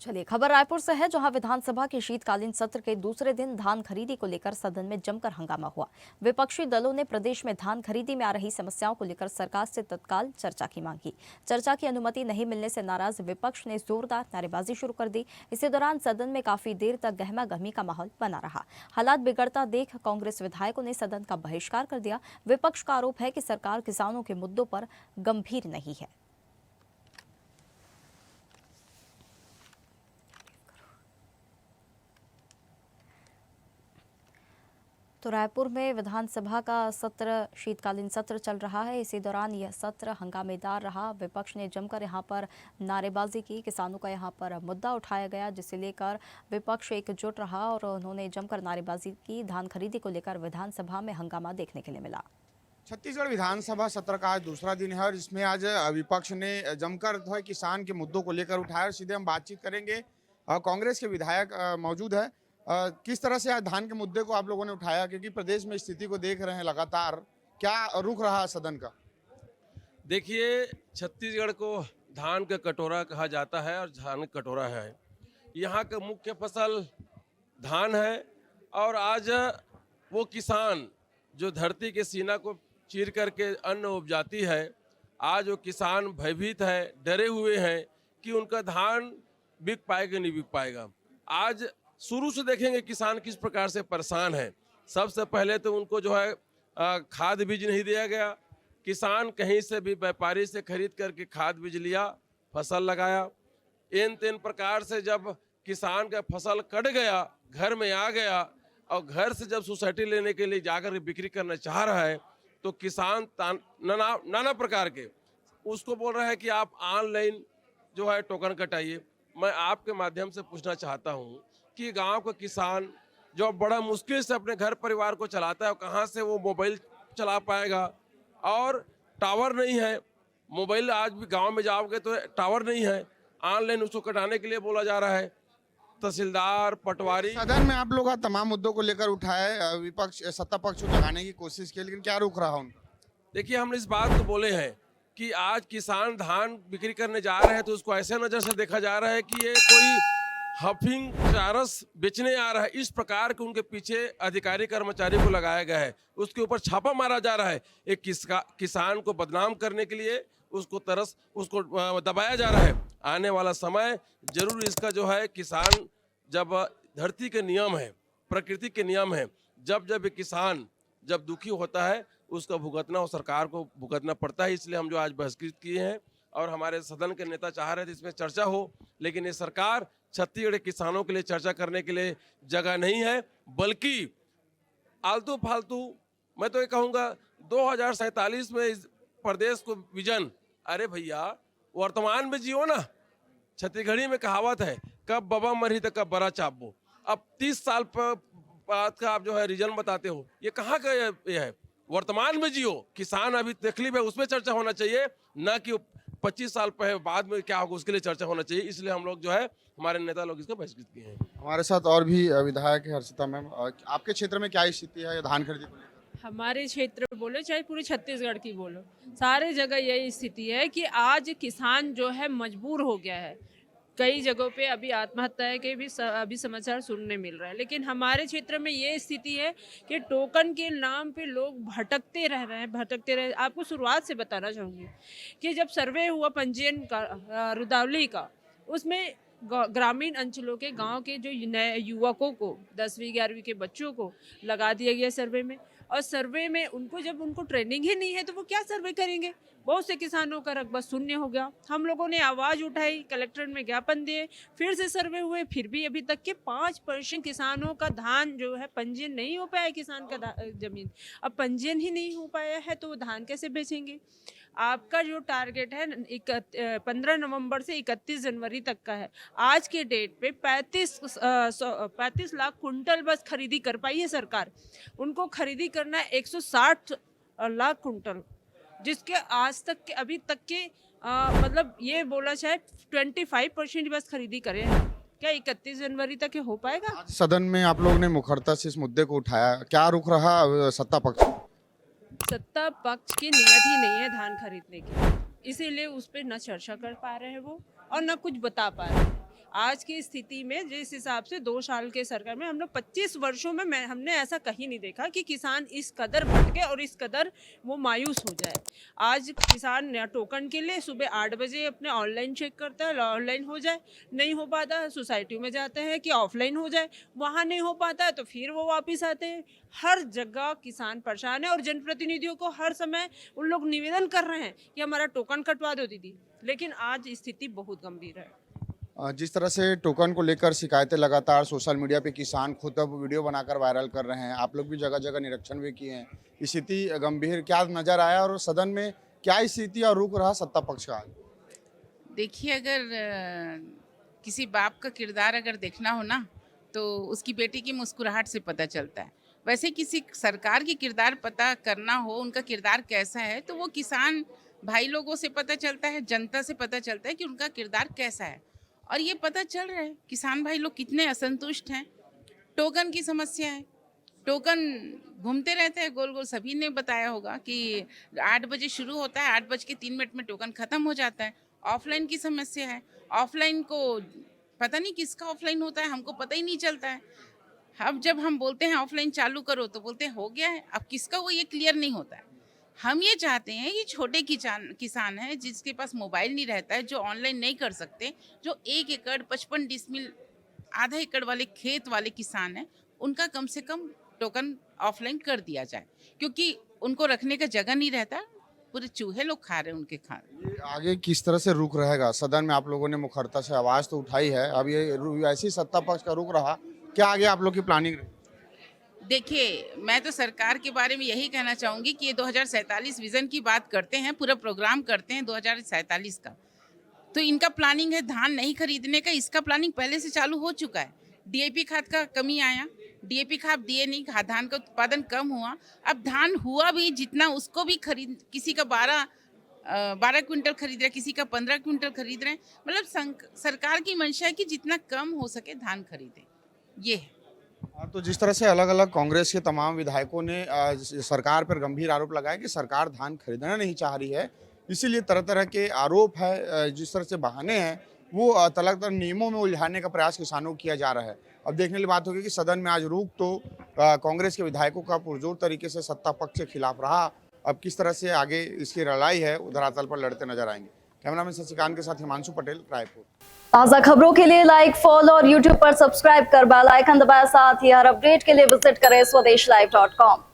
चलिए खबर रायपुर से है, जहां विधानसभा के शीतकालीन सत्र के दूसरे दिन धान खरीदी को लेकर सदन में जमकर हंगामा हुआ। विपक्षी दलों ने प्रदेश में धान खरीदी में आ रही समस्याओं को लेकर सरकार से तत्काल चर्चा की मांग की। चर्चा की अनुमति नहीं मिलने से नाराज विपक्ष ने जोरदार नारेबाजी शुरू कर दी। इसी दौरान सदन में काफी देर तक गहमा गहमी का माहौल बना रहा। हालात बिगड़ता देख कांग्रेस विधायकों ने सदन का बहिष्कार कर दिया। विपक्ष का आरोप है कि सरकार किसानों के मुद्दों पर गंभीर नहीं है। तो रायपुर में विधानसभा का सत्र शीतकालीन सत्र चल रहा है। इसी दौरान यह सत्र हंगामेदार रहा। विपक्ष ने जमकर यहां पर नारेबाजी की। किसानों का यहां पर मुद्दा उठाया गया, जिसे लेकर विपक्ष एकजुट रहा और उन्होंने जमकर नारेबाजी की। धान खरीदी को लेकर विधानसभा में हंगामा देखने के लिए मिला। छत्तीसगढ़ विधानसभा सत्र का आज दूसरा दिन है और इसमें आज विपक्ष ने जमकर जो है किसान के मुद्दों को लेकर उठाया और सीधे हम बातचीत करेंगे। कांग्रेस के विधायक मौजूद है। किस तरह से आज धान के मुद्दे को आप लोगों ने उठाया, क्योंकि प्रदेश में स्थिति को देख रहे हैं लगातार, क्या रुख रहा सदन का? देखिए, छत्तीसगढ़ को धान का कटोरा कहा जाता है और धान का कटोरा है। यहाँ का मुख्य फसल धान है और आज वो किसान जो धरती के सीना को चीर करके अन्न उपजाती है, आज वो किसान भयभीत है, डरे हुए हैं कि उनका धान बिक पाएगा नहीं बिक पाएगा। आज शुरू से देखेंगे किसान किस प्रकार से परेशान है। सबसे पहले तो उनको जो है खाद बीज नहीं दिया गया। किसान कहीं से भी व्यापारी से खरीद करके खाद बीज लिया, फसल लगाया। इन तीन प्रकार से जब किसान का फसल कट गया, घर में आ गया और घर से जब सोसाइटी लेने के लिए जाकर बिक्री करना चाह रहा है, तो किसान नाना प्रकार के उसको बोल रहा है कि आप ऑनलाइन जो है टोकन कटाइए। मैं आपके माध्यम से पूछना चाहता हूँ कि गांव का किसान जो बड़ा मुश्किल से अपने घर परिवार को चलाता है, कहाँ से वो मोबाइल चला पाएगा? और टावर नहीं है। मोबाइल आज भी गांव में जाओगे तो टावर नहीं है। ऑनलाइन उसको कटाने के लिए बोला जा रहा है। तहसीलदार, पटवारी। सदन में आप लोग आज तमाम मुद्दों को लेकर उठाए, विपक्ष सत्ता पक्ष को जगाने की कोशिश की, लेकिन क्या रुख रहा उनका? देखिए, हम इस बात को बोले हैं कि आज किसान धान बिक्री करने जा रहे हैं तो उसको ऐसे नज़र से देखा जा रहा है कि ये कोई हफिंग चारस बेचने आ रहा है। इस प्रकार के उनके पीछे अधिकारी कर्मचारी को लगाया गया है, उसके ऊपर छापा मारा जा रहा है। एक किसान को बदनाम करने के लिए उसको दबाया जा रहा है। आने वाला समय जरूर इसका जो है किसान, जब धरती के नियम है, प्रकृति के नियम है, जब किसान जब दुखी होता है उसका भुगतना और सरकार को भुगतना पड़ता है। इसलिए हम जो आज बहिष्कृत किए हैं और हमारे सदन के नेता चाह रहे थे इसमें चर्चा हो, लेकिन ये सरकार छत्तीसगढ़ के किसानों के लिए चर्चा करने के लिए जगह नहीं है, बल्कि आलतू फालतू, मैं तो ये कहूँगा 2047 में इस प्रदेश को विजन, अरे भैया वर्तमान में जियो ना। छत्तीसगढ़ी में कहावत है, कब बबा मरी तो कब बड़ा चापो। अब 30 साल बाद का आप जो है रीजन बताते हो, ये कहाँ का ये है? वर्तमान में जियो। किसान अभी तकलीफ है, उसमें चर्चा होना चाहिए, ना कि 25 साल बाद में क्या होगा उसके लिए चर्चा होना चाहिए। इसलिए हम लोग जो है, हमारे नेता लोग इसको बहिष्कृत किए हैं। हमारे साथ और भी विधायक है हर्षिता मैम। आपके क्षेत्र में क्या स्थिति है धान खरीदी को लेकर? हमारे क्षेत्र बोलो चाहे पूरे छत्तीसगढ़ की बोलो, सारे जगह यही स्थिति है कि आज किसान जो है मजबूर हो गया है। कई जगहों पे अभी आत्महत्या के भी अभी समाचार सुनने मिल रहा है। लेकिन हमारे क्षेत्र में ये स्थिति है कि टोकन के नाम पे लोग भटकते रह रहे हैं। आपको शुरुआत से बताना चाहूँगी कि जब सर्वे हुआ पंजीयन का रुदावली का, उसमें ग्रामीण अंचलों के गांव के जो नए युवकों को 10वीं 11वीं के बच्चों को लगा दिया गया सर्वे में। और सर्वे में उनको ट्रेनिंग ही नहीं है तो वो क्या सर्वे करेंगे? बहुत से किसानों का रकबा शून्य हो गया। हम लोगों ने आवाज़ उठाई, कलेक्ट्रेट में ज्ञापन दिए, फिर से सर्वे हुए, फिर भी अभी तक के 5% किसानों का धान जो है पंजीयन नहीं हो पाया। किसान का जमीन अब पंजीयन ही नहीं हो पाया है तो वो धान कैसे बेचेंगे? आपका जो टारगेट है 15 नवंबर से 31 जनवरी तक का है। आज के डेट पे 35 लाख कुंटल बस खरीदी कर पाई है सरकार। उनको खरीदी करना है 160 लाख कुंटल, जिसके आज तक के अभी तक के मतलब ये बोला चाहे 25% बस खरीदी करें। क्या 31 जनवरी तक ये हो पाएगा? आज सदन में आप लोग ने मुखरता से इस मुद्दे को उठाया, क्या रुख रहा सत्ता पक्ष? सत्ता पक्ष की नियत ही नहीं है धान खरीदने की, इसीलिए उस पर न चर्चा कर पा रहे हैं वो और न कुछ बता पा रहे हैं। आज की स्थिति में जिस हिसाब से 2 साल के सरकार में हम लोग 25 वर्षों में हमने ऐसा कहीं नहीं देखा कि किसान इस कदर भटके और इस कदर वो मायूस हो जाए। आज किसान टोकन के लिए सुबह 8 बजे अपने ऑनलाइन चेक करता है, ऑनलाइन हो जाए, नहीं हो पाता है सोसाइटियों में जाते हैं कि ऑफलाइन हो जाए, वहाँ नहीं हो पाता है तो फिर वो वापस आते हैं। हर जगह किसान परेशान है और जनप्रतिनिधियों को हर समय उन लोग निवेदन कर रहे हैं कि हमारा टोकन कटवा दो दीदी, लेकिन आज स्थिति बहुत गंभीर है। जिस तरह से टोकन को लेकर शिकायतें लगातार सोशल मीडिया पे किसान खुद अब वीडियो बनाकर वायरल कर रहे हैं, आप लोग भी जगह जगह निरीक्षण भी किए हैं, स्थिति गंभीर क्या नजर आया और सदन में क्या स्थिति और रुख रहा सत्ता पक्ष का? देखिए, अगर किसी बाप का किरदार अगर देखना हो ना तो उसकी बेटी की मुस्कुराहट से पता चलता है। वैसे किसी सरकार की किरदार पता करना हो, उनका किरदार कैसा है, तो वो किसान भाई लोगों से पता चलता है, जनता से पता चलता है कि उनका किरदार कैसा है। और ये पता चल रहा है किसान भाई लोग कितने असंतुष्ट हैं। टोकन की समस्या है, टोकन घूमते रहते हैं गोल गोल। सभी ने बताया होगा कि 8 बजे शुरू होता है, 8:03 में टोकन ख़त्म हो जाता है। ऑफलाइन की समस्या है, ऑफलाइन को पता नहीं किसका ऑफलाइन होता है, हमको पता ही नहीं चलता है। अब जब हम बोलते हैं ऑफलाइन चालू करो तो बोलते हैं हो गया है, अब किसका वो ये क्लियर नहीं होता है। हम ये चाहते हैं कि छोटे किसान हैं जिसके पास मोबाइल नहीं रहता है, जो ऑनलाइन नहीं कर सकते, जो 1 एकड़ 55 डिसमिल आधा एकड़ वाले खेत वाले किसान हैं, उनका कम से कम टोकन ऑफलाइन कर दिया जाए, क्योंकि उनको रखने का जगह नहीं रहता, पूरे चूहे लोग खा रहे हैं उनके खाने। ये आगे किस तरह से रुख रहेगा? सदन में आप लोगों ने मुखरता से आवाज़ तो उठाई है, अब ये ऐसी सत्ता पक्ष का रुख रहा, क्या आगे आप लोग की प्लानिंग रही? देखिए, मैं तो सरकार के बारे में यही कहना चाहूँगी कि ये 2047 विज़न की बात करते हैं, पूरा प्रोग्राम करते हैं 2047 का, तो इनका प्लानिंग है धान नहीं खरीदने का। इसका प्लानिंग पहले से चालू हो चुका है। डीएपी खाद का कमी आया, डीएपी खाद दिए नहीं, धान का उत्पादन कम हुआ। अब धान हुआ भी जितना, उसको भी खरीद, किसी का 12 क्विंटल खरीद रहे, किसी का 15 क्विंटल खरीद रहे हैं। मतलब सरकार की मंशा है कि जितना कम हो सके धान खरीदें, ये है। तो जिस तरह से अलग अलग कांग्रेस के तमाम विधायकों ने सरकार पर गंभीर आरोप लगाया कि सरकार धान खरीदना नहीं चाह रही है, इसीलिए तरह तरह के आरोप है, जिस तरह से बहाने हैं वो अलग अलग नियमों में उलझाने का प्रयास किसानों को किया जा रहा है। अब देखने की बात होगी कि सदन में आज रुख तो कांग्रेस के विधायकों का पुरजोर तरीके से सत्ता पक्ष के खिलाफ रहा। अब किस तरह से आगे इसकी लड़ाई है धरातल पर लड़ते नजर आएंगे। कैमरामैन शशिकांत के साथ हिमांशु पटेल, रायपुर। ताज़ा खबरों के लिए लाइक, फॉलो और यूट्यूब पर सब्सक्राइब कर बेल आइकन दबाएं। साथ ही हर अपडेट के लिए विजिट करें स्वदेशलाइव.com।